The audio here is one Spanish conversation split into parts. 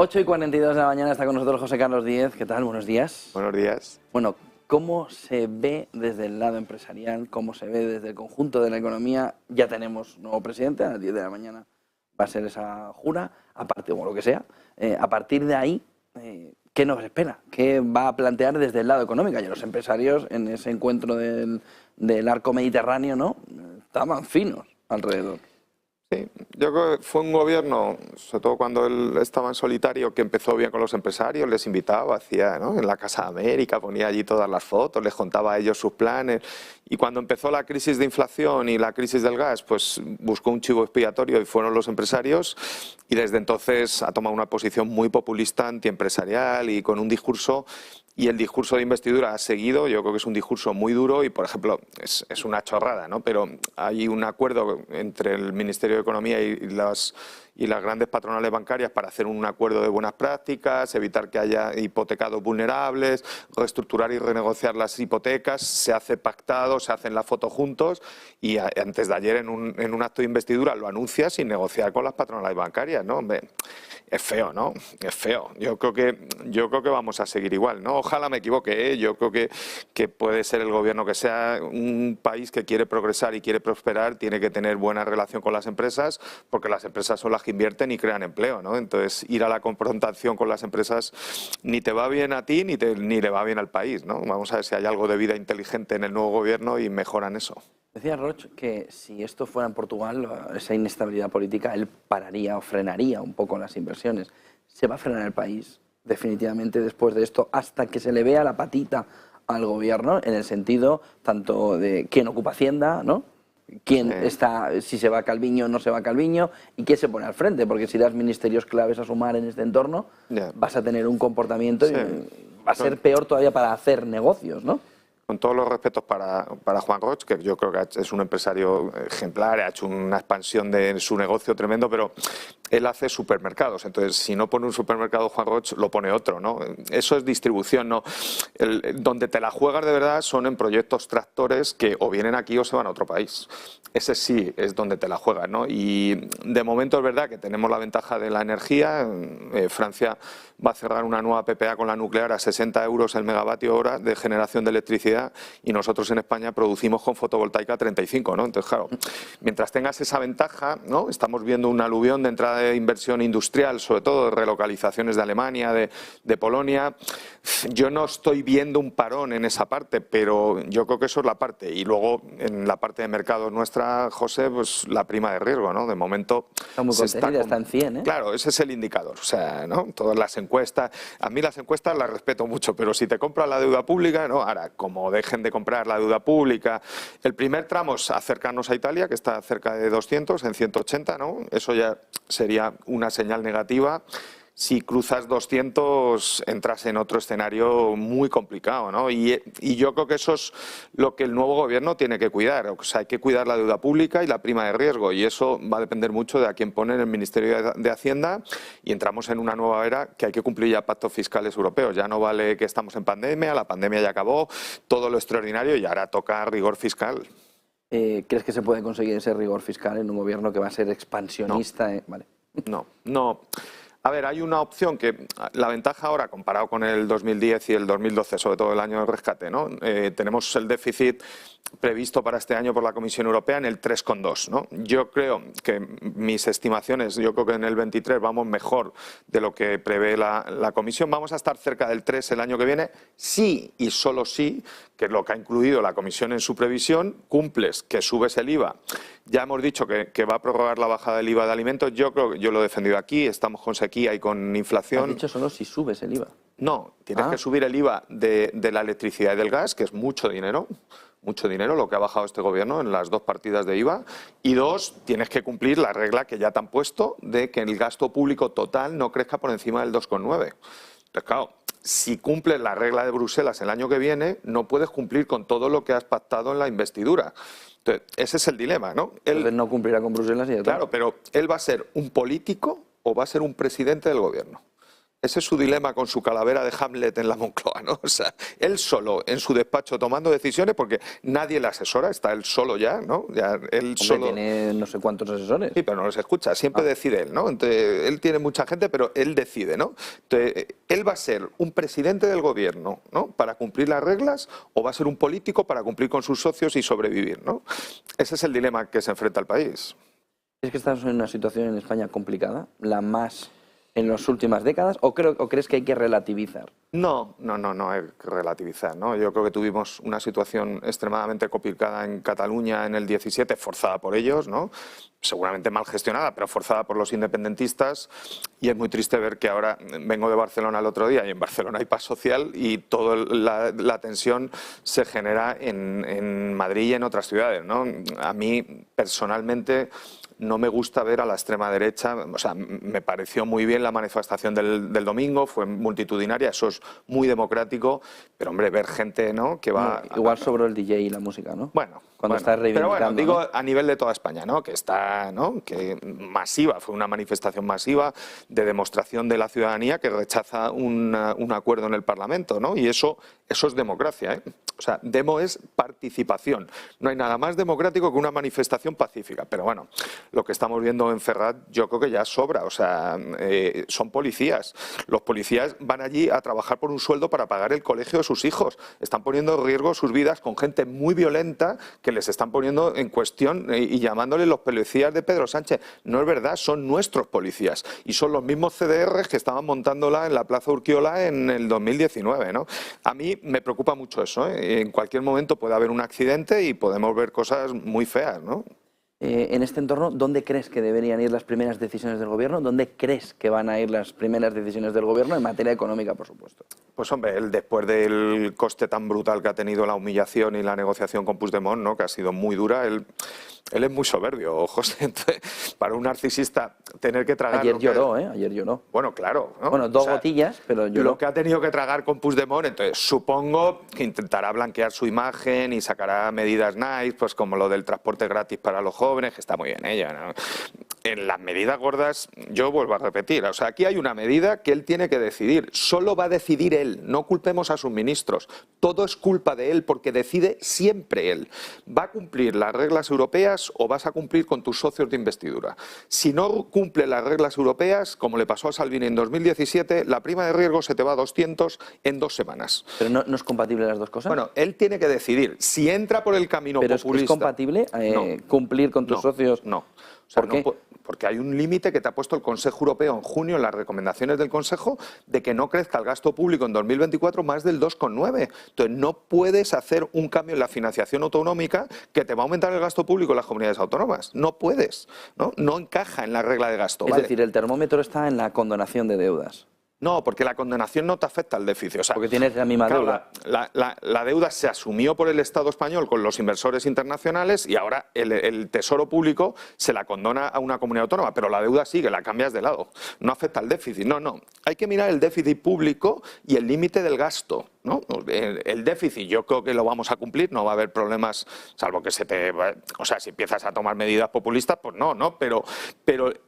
8:42 de la mañana está con nosotros José Carlos Díez. ¿Qué tal? Buenos días. Buenos días. Bueno, ¿cómo se ve desde el lado empresarial? ¿Cómo se ve desde el conjunto de la economía? Ya tenemos nuevo presidente, a las 10 de la mañana va a ser esa jura, aparte, o lo que sea. A partir de ahí, ¿qué nos espera? ¿Qué va a plantear desde el lado económico? Y los empresarios en ese encuentro del arco mediterráneo, ¿no? Estaban finos alrededor. Sí, yo creo que fue un gobierno, sobre todo cuando él estaba en solitario, que empezó bien con los empresarios, les invitaba, hacía, ¿no?, en la Casa de América, ponía allí todas las fotos, les contaba a ellos sus planes. Y cuando empezó la crisis de inflación y la crisis del gas, pues buscó un chivo expiatorio y fueron los empresarios. Y desde entonces ha tomado una posición muy populista, antiempresarial y con un discurso. Y el discurso de investidura ha seguido, yo creo que es un discurso muy duro y, por ejemplo, es una chorrada, ¿no? Pero hay un acuerdo entre el Ministerio de Economía y las grandes patronales bancarias para hacer un acuerdo de buenas prácticas, evitar que haya hipotecados vulnerables, reestructurar y renegociar las hipotecas. Se hace pactado, se hacen la foto juntos y antes de ayer en un acto de investidura lo anuncia sin negociar con las patronales bancarias, ¿no? Hombre, es feo, ¿no? Es feo. Yo creo que vamos a seguir igual, ¿no? Ojalá me equivoque, ¿eh? Yo creo que puede ser el gobierno que sea. Un país que quiere progresar y quiere prosperar tiene que tener buena relación con las empresas, porque las empresas son las que invierten y crean empleo, ¿no? Entonces, ir a la confrontación con las empresas ni te va bien a ti ni le va bien al país, ¿no? Vamos a ver si hay algo de vida inteligente en el nuevo gobierno y mejoran eso. Decía Roch que si esto fuera en Portugal, esa inestabilidad política, él pararía o frenaría un poco las inversiones. ¿Se va a frenar el país definitivamente después de esto hasta que se le vea la patita al gobierno, en el sentido tanto de quién ocupa Hacienda, ¿no?, quién está, si se va Calviño o no se va Calviño, y quién se pone al frente? Porque si das ministerios claves a sumar en este entorno, vas a tener un comportamiento y va a ser peor todavía para hacer negocios, ¿no? Con todos los respetos para Juan Roch, que yo creo que es un empresario ejemplar, ha hecho una expansión de su negocio tremendo, pero él hace supermercados. Entonces, si no pone un supermercado Juan Roch, lo pone otro, ¿no? Eso es distribución, ¿no? Donde te la juegas de verdad son en proyectos tractores que o vienen aquí o se van a otro país. Ese sí es donde te la juegas, ¿no? Y de momento es verdad que tenemos la ventaja de la energía. Francia va a cerrar una nueva PPA con la nuclear a 60 euros el megavatio hora de generación de electricidad, y nosotros en España producimos con fotovoltaica 35, ¿no? Entonces, claro, mientras tengas esa ventaja, ¿no? Estamos viendo un aluvión de entrada de inversión industrial, sobre todo de relocalizaciones de Alemania, de Polonia. Yo no estoy viendo un parón en esa parte, pero yo creo que eso es la parte. Y luego, en la parte de mercados nuestra, José, pues la prima de riesgo, ¿no? De momento está muy contenida, está en 100, ¿eh? Claro, ese es el indicador. O sea, ¿no? Todas las encuestas, a mí las encuestas las respeto mucho, pero si te compras la deuda pública, ¿no? Ahora, como dejen de comprar la deuda pública, el primer tramo es acercarnos a Italia, que está cerca de 200, en 180, ¿no? Eso ya sería una señal negativa. Si cruzas 200, entras en otro escenario muy complicado, ¿no? Y yo creo que eso es lo que el nuevo gobierno tiene que cuidar. O sea, hay que cuidar la deuda pública y la prima de riesgo, y eso va a depender mucho de a quién pone en el Ministerio de Hacienda, y entramos en una nueva era que hay que cumplir ya pactos fiscales europeos. Ya no vale que estamos en pandemia, la pandemia ya acabó, todo lo extraordinario, y ahora toca rigor fiscal. ¿Crees que se puede conseguir ese rigor fiscal en un gobierno que va a ser expansionista? No. Vale. No. A ver, hay una opción que la ventaja ahora, comparado con el 2010 y el 2012, sobre todo el año del rescate, ¿no? Tenemos el déficit previsto para este año por la Comisión Europea en el 3,2, ¿no? Yo creo que mis estimaciones, yo creo que en el 23 vamos mejor de lo que prevé la Comisión. Vamos a estar cerca del 3 el año que viene, sí y solo sí, que es lo que ha incluido la Comisión en su previsión, cumples que subes el IVA. Ya hemos dicho que va a prorrogar la bajada del IVA de alimentos. Yo creo que yo lo he defendido aquí, estamos con sequía y con inflación. ¿Has dicho solo si subes el IVA? No, tienes que subir el IVA de la electricidad y del gas, que es mucho dinero lo que ha bajado este gobierno en las dos partidas de IVA. Y dos, tienes que cumplir la regla que ya te han puesto de que el gasto público total no crezca por encima del 2,9. Entonces, claro, si cumples la regla de Bruselas el año que viene, no puedes cumplir con todo lo que has pactado en la investidura. Entonces, ese es el dilema, ¿no? Entonces no cumplirá con Bruselas y ya está. Claro, pero ¿él va a ser un político o va a ser un presidente del gobierno? Ese es su dilema con su calavera de Hamlet en la Moncloa, ¿no? O sea, él solo en su despacho tomando decisiones porque nadie le asesora, está él solo ya, ¿no? Ya él Hombre, solo tiene no sé cuántos asesores. Sí, pero no los escucha, siempre decide él, ¿no? Entonces, él tiene mucha gente, pero él decide, ¿no? Entonces, él va a ser un presidente del gobierno, ¿no? Para cumplir las reglas, o va a ser un político para cumplir con sus socios y sobrevivir, ¿no? Ese es el dilema que se enfrenta el país. ¿Es que estamos en una situación en España complicada? ¿La más en las últimas décadas? ¿O crees que hay que relativizar? No hay que relativizar, ¿no? Yo creo que tuvimos una situación extremadamente complicada en Cataluña en el 17, forzada por ellos, ¿no? Seguramente mal gestionada, pero forzada por los independentistas, y es muy triste ver que ahora vengo de Barcelona el otro día y en Barcelona hay paz social y toda la tensión se genera en Madrid y en otras ciudades, ¿no? A mí personalmente no me gusta ver a la extrema derecha, o sea, me pareció muy bien la manifestación del domingo, fue multitudinaria, eso es muy democrático, pero hombre, ver gente, ¿no? Que va... Igual sobre el DJ y la música, ¿no? Bueno, cuando está reivindicando. Pero bueno, digo, ¿no? A nivel de toda España, ¿no? Que está, ¿no? Que masiva, fue una manifestación masiva de demostración de la ciudadanía que rechaza un acuerdo en el Parlamento, ¿no? Y eso es democracia, ¿eh? O sea, demo es participación. No hay nada más democrático que una manifestación pacífica. Pero bueno, lo que estamos viendo en Ferraz yo creo que ya sobra. O sea, son policías. Los policías van allí a trabajar por un sueldo para pagar el colegio de sus hijos. Están poniendo en riesgo sus vidas con gente muy violenta que les están poniendo en cuestión y llamándole los policías de Pedro Sánchez. No es verdad, son nuestros policías. Y son los mismos CDRs que estaban montándola en la Plaza Urquiola en el 2019, ¿no? A mí me preocupa mucho eso, ¿eh? En cualquier momento puede haber un accidente y podemos ver cosas muy feas, ¿no? En este entorno, ¿dónde crees que deberían ir las primeras decisiones del Gobierno? ¿Dónde crees que van a ir las primeras decisiones del Gobierno en materia económica, por supuesto? Pues hombre, después del coste tan brutal que ha tenido la humillación y la negociación con Puigdemont, ¿no? Que ha sido muy dura, él es muy soberbio, José. Entonces, para un narcisista tener que tragar... Ayer lloró, ¿eh? Ayer lloró. Bueno, claro, ¿no? Bueno, dos gotillas, pero lloró. Lo que ha tenido que tragar con Puigdemont, entonces supongo que intentará blanquear su imagen y sacará medidas nice, pues como lo del transporte gratis para los jóvenes, que está muy bien ella, ¿no? En las medidas gordas, yo vuelvo a repetir, o sea, aquí hay una medida que él tiene que decidir, solo va a decidir él, no culpemos a sus ministros, todo es culpa de él porque decide siempre él. ¿Va a cumplir las reglas europeas o vas a cumplir con tus socios de investidura? Si no cumple las reglas europeas, como le pasó a Salvini en 2017, la prima de riesgo se te va a 200 en 2 semanas. ¿Pero no es compatible las dos cosas? Bueno, él tiene que decidir si entra por el camino populista. ¿Pero es compatible cumplir con tus socios? No. O sea, ¿Por qué? Porque hay un límite que te ha puesto el Consejo Europeo en junio en las recomendaciones del Consejo de que no crezca el gasto público en 2024 más del 2,9. Entonces no puedes hacer un cambio en la financiación autonómica que te va a aumentar el gasto público en las comunidades autónomas. No puedes, ¿no? No encaja en la regla de gasto. Es decir, el termómetro está en la condonación de deudas. No, porque la condonación no te afecta al déficit. O sea, porque tienes la misma deuda. La deuda se asumió por el Estado español con los inversores internacionales y ahora el Tesoro Público se la condona a una comunidad autónoma, pero la deuda sigue, la cambias de lado. No afecta al déficit. No. Hay que mirar el déficit público y el límite del gasto, ¿no? El déficit yo creo que lo vamos a cumplir, no va a haber problemas, salvo que o sea, si empiezas a tomar medidas populistas, pues no, pero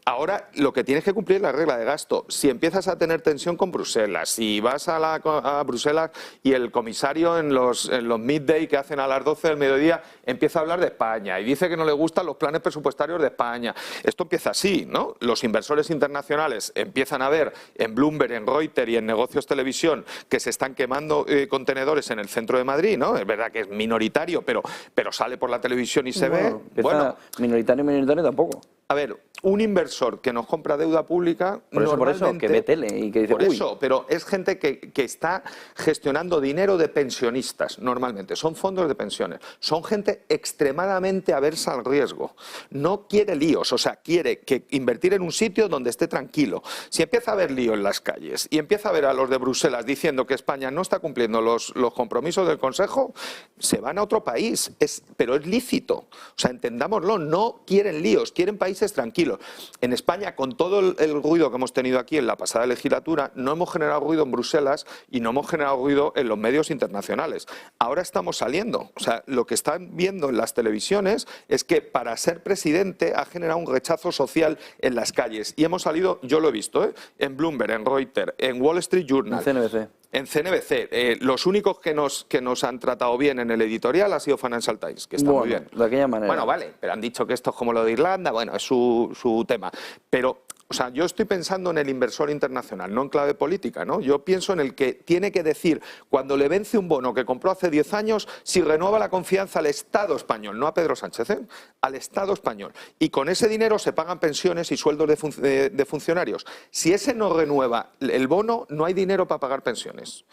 ahora lo que tienes que cumplir es la regla de gasto. Si empiezas a tener tensión con Bruselas, si vas a Bruselas y el comisario en los midday que hacen a las 12 del mediodía empieza a hablar de España y dice que no le gustan los planes presupuestarios de España. Esto empieza así, ¿no? Los inversores internacionales empiezan a ver en Bloomberg, en Reuters y en Negocios Televisión que se están quemando contenedores en el centro de Madrid, ¿no? Es verdad que es minoritario, pero sale por la televisión y se ve. Bueno, minoritario tampoco. A ver, un inversor que nos compra deuda pública... Por eso, que ve tele y que dice... Por eso, pero es gente que está gestionando dinero de pensionistas, normalmente. Son fondos de pensiones. Son gente extremadamente aversa al riesgo. No quiere líos, o sea, quiere invertir en un sitio donde esté tranquilo. Si empieza a haber lío en las calles y empieza a ver a los de Bruselas diciendo que España no está cumpliendo los compromisos del Consejo, se van a otro país. Pero es lícito. O sea, entendámoslo, no quieren líos, quieren países países tranquilos. En España, con todo el ruido que hemos tenido aquí en la pasada legislatura, no hemos generado ruido en Bruselas y no hemos generado ruido en los medios internacionales. Ahora estamos saliendo. O sea, lo que están viendo en las televisiones es que para ser presidente ha generado un rechazo social en las calles. Y hemos salido, yo lo he visto, en Bloomberg, en Reuters, en Wall Street Journal. En CNBC. En CNBC. Los únicos que nos han tratado bien en el editorial ha sido Financial Times, que está muy bien. De aquella manera. Bueno, vale, pero han dicho que esto es como lo de Irlanda, bueno, es su tema. Pero, o sea, yo estoy pensando en el inversor internacional, no en clave política, ¿no? Yo pienso en el que tiene que decir, cuando le vence un bono que compró hace 10 años, si renueva la confianza al Estado español, no a Pedro Sánchez, al Estado español. Y con ese dinero se pagan pensiones y sueldos de funcionarios. Si ese no renueva el bono, no hay dinero para pagar pensiones.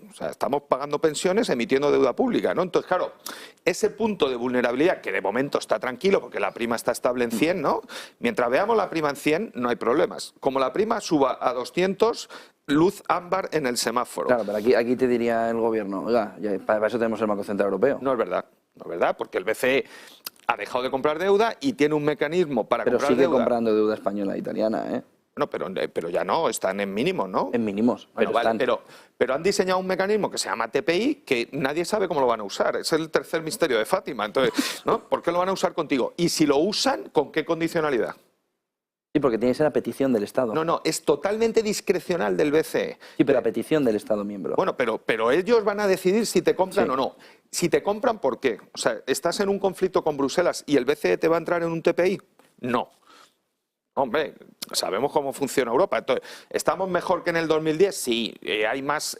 O sea, estamos pagando pensiones emitiendo deuda pública, ¿no? Entonces, claro, ese punto de vulnerabilidad, que de momento está tranquilo porque la prima está estable en 100, ¿no? Mientras veamos la prima en 100, no hay problemas. Como la prima suba a 200, luz ámbar en el semáforo. Claro, pero aquí te diría el gobierno, oiga, para eso tenemos el Banco Central Europeo. No es verdad, no es verdad, porque el BCE ha dejado de comprar deuda y tiene un mecanismo para comprar deuda. Pero sigue comprando deuda española e italiana, ¿eh? No, pero ya no, están en mínimos, ¿no? En mínimos, bueno, pero vale, pero han diseñado un mecanismo que se llama TPI que nadie sabe cómo lo van a usar. Es el tercer misterio de Fátima. Entonces, ¿no? ¿Por qué lo van a usar contigo? Y si lo usan, ¿con qué condicionalidad? Sí, porque tiene que ser a petición del Estado. No, es totalmente discrecional del BCE. Sí, pero a petición del Estado miembro. Bueno, pero ellos van a decidir si te compran o no. Si te compran, ¿por qué? O sea, ¿estás en un conflicto con Bruselas y el BCE te va a entrar en un TPI? No. Hombre, sabemos cómo funciona Europa. Entonces, ¿estamos mejor que en el 2010? Sí. ¿Hay más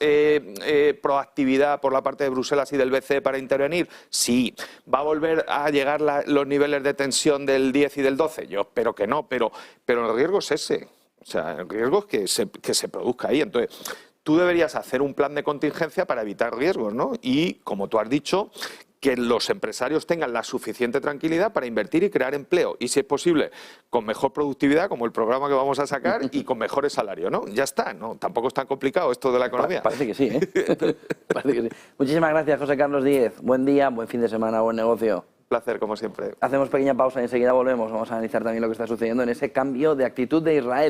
proactividad por la parte de Bruselas y del BCE para intervenir? Sí. ¿Va a volver a llegar los niveles de tensión del 10 y del 12? Yo espero que no, pero el riesgo es ese. O sea, el riesgo es que se produzca ahí. Entonces, tú deberías hacer un plan de contingencia para evitar riesgos, ¿no? Y, como tú has dicho, que los empresarios tengan la suficiente tranquilidad para invertir y crear empleo. Y, si es posible, con mejor productividad, como el programa que vamos a sacar, y con mejores salarios, ¿no? Ya está, ¿no? Tampoco es tan complicado esto de la economía. Parece que sí, ¿eh? Parece que sí. Muchísimas gracias, José Carlos Díez. Buen día, buen fin de semana, buen negocio. Placer, como siempre. Hacemos pequeña pausa y enseguida volvemos. Vamos a analizar también lo que está sucediendo en ese cambio de actitud de Israel.